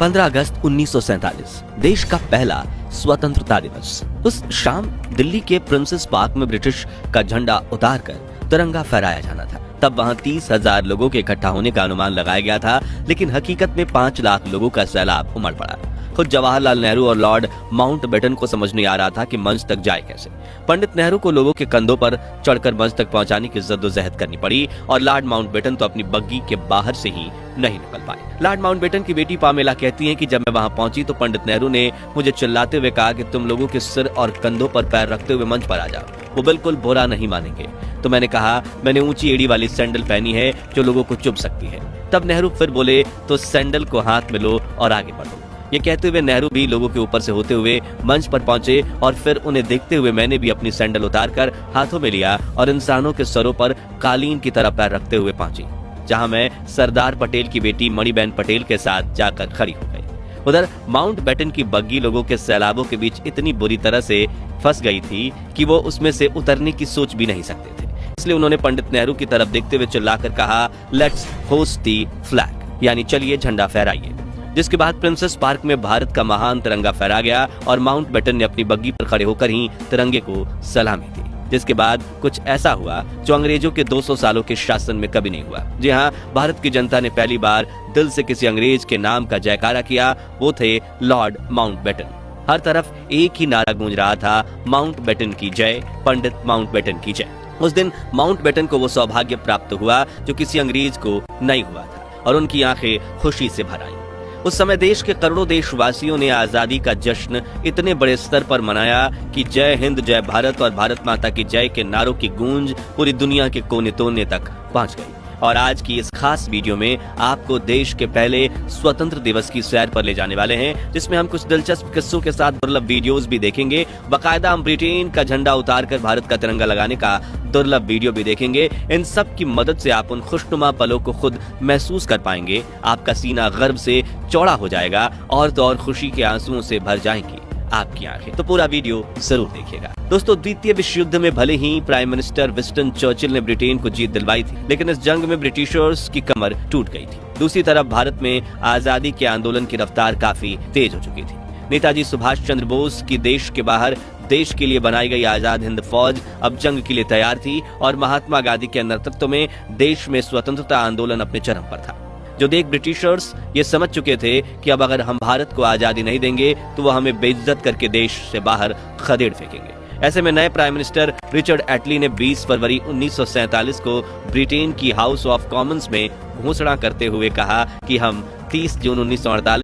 15 अगस्त 1947 देश का पहला स्वतंत्रता दिवस। उस शाम दिल्ली के प्रिंसेस पार्क में ब्रिटिश का झंडा उतारकर तिरंगा फहराया जाना था। तब वहां 30,000 लोगों के इकट्ठा होने का अनुमान लगाया गया था, लेकिन हकीकत में 5 लाख लोगों का सैलाब उमड़ पड़ा। खुद जवाहरलाल नेहरू और लॉर्ड माउंटबेटन को समझ नहीं आ रहा था कि मंच तक जाए कैसे। पंडित नेहरू को लोगों के कंधों पर चढ़कर मंच तक पहुंचाने की जद्दोजहद करनी पड़ी और लॉर्ड माउंटबेटन तो अपनी बग्गी के बाहर से ही नहीं निकल पाए। लॉर्ड माउंटबेटन की बेटी पामेला कहती हैं कि जब मैं वहां पहुंची तो पंडित नेहरू ने मुझे चिल्लाते हुए कहा कि तुम लोगों के सिर और कंधों पर पैर रखते हुए मंच पर आ जाओ, वो बिल्कुल बुरा नहीं मानेंगे। तो मैंने कहा मैंने ऊंची एड़ी वाली सैंडल पहनी है जो लोगों को चुभ सकती है। तब नेहरू फिर बोले तो सैंडल को हाथ में लो और आगे बढ़ो। ये कहते हुए नेहरू भी लोगों के ऊपर से होते हुए मंच पर पहुंचे और फिर उन्हें देखते हुए मैंने भी अपनी सैंडल उतारकर हाथों में लिया और इंसानों के सरों पर कालीन की तरह पैर रखते हुए पहुंची, जहां मैं सरदार पटेल की बेटी मणिबेन पटेल के साथ जाकर खड़ी हो गई। उधर माउंटबेटन की बग्गी लोगों के सैलाबों के बीच इतनी बुरी तरह से फंस गई थी कि वो उसमें से उतरने की सोच भी नहीं सकते थे। इसलिए उन्होंने पंडित नेहरू की तरफ देखते हुए चिल्लाकर कहा, लेट्स होस्ट दी फ्लैग, यानी चलिए झंडा फहराइए। जिसके बाद प्रिंसेस पार्क में भारत का महान तिरंगा फहरा गया और माउंटबेटन ने अपनी बग्गी पर खड़े होकर ही तिरंगे को सलामी दी। जिसके बाद कुछ ऐसा हुआ जो अंग्रेजों के 200 सालों के शासन में कभी नहीं हुआ। जी हाँ, भारत की जनता ने पहली बार दिल से किसी अंग्रेज के नाम का जयकारा किया, वो थे लॉर्ड माउंटबेटन। हर तरफ एक ही नारा गूंज रहा था, माउंटबेटन की जय, पंडित माउंटबेटन की जय। उस दिन माउंटबेटन को वो सौभाग्य प्राप्त हुआ जो किसी अंग्रेज को नहीं हुआ था और उनकी आंखें खुशी से भर आईं। उस समय देश के करोड़ों देशवासियों ने आजादी का जश्न इतने बड़े स्तर पर मनाया कि जय हिंद, जय भारत और भारत माता की जय के नारों की गूंज पूरी दुनिया के कोने कोने तक पहुंच गई। और आज की इस खास वीडियो में आपको देश के पहले स्वतंत्र दिवस की सैर पर ले जाने वाले हैं, जिसमें हम कुछ दिलचस्प किस्सों के साथ दुर्लभ वीडियोस भी देखेंगे। बाकायदा हम ब्रिटेन का झंडा उतारकर भारत का तिरंगा लगाने का दुर्लभ वीडियो भी देखेंगे। इन सब की मदद से आप उन खुशनुमा पलों को खुद महसूस कर पाएंगे। आपका सीना गर्व से चौड़ा हो जाएगा और तो और खुशी के आंसुओं से भर जाएंगी आपकी आंखें। तो पूरा वीडियो जरूर देखिएगा। दोस्तों, द्वितीय विश्व युद्ध में भले ही प्राइम मिनिस्टर विंस्टन चर्चिल ने ब्रिटेन को जीत दिलवाई थी, लेकिन इस जंग में ब्रिटिशर्स की कमर टूट गई थी। दूसरी तरफ भारत में आजादी के आंदोलन की रफ्तार काफी तेज हो चुकी थी। नेताजी सुभाष चंद्र बोस की देश के बाहर देश के लिए बनाई गई आजाद हिंद फौज अब जंग के लिए तैयार थी और महात्मा गांधी के नेतृत्व में देश में स्वतंत्रता आंदोलन अपने चरम पर था। जो देख ब्रिटिशर्स ये समझ चुके थे कि अब अगर हम भारत को आजादी नहीं देंगे तो वो हमें बेइज्जत करके देश से बाहर खदेड़ फेंकेंगे। ऐसे में नए प्राइम मिनिस्टर रिचर्ड एटली ने 20 फरवरी 1947 को ब्रिटेन की हाउस ऑफ कॉमन्स में घोषणा करते हुए कहा कि हम 30 जून 1948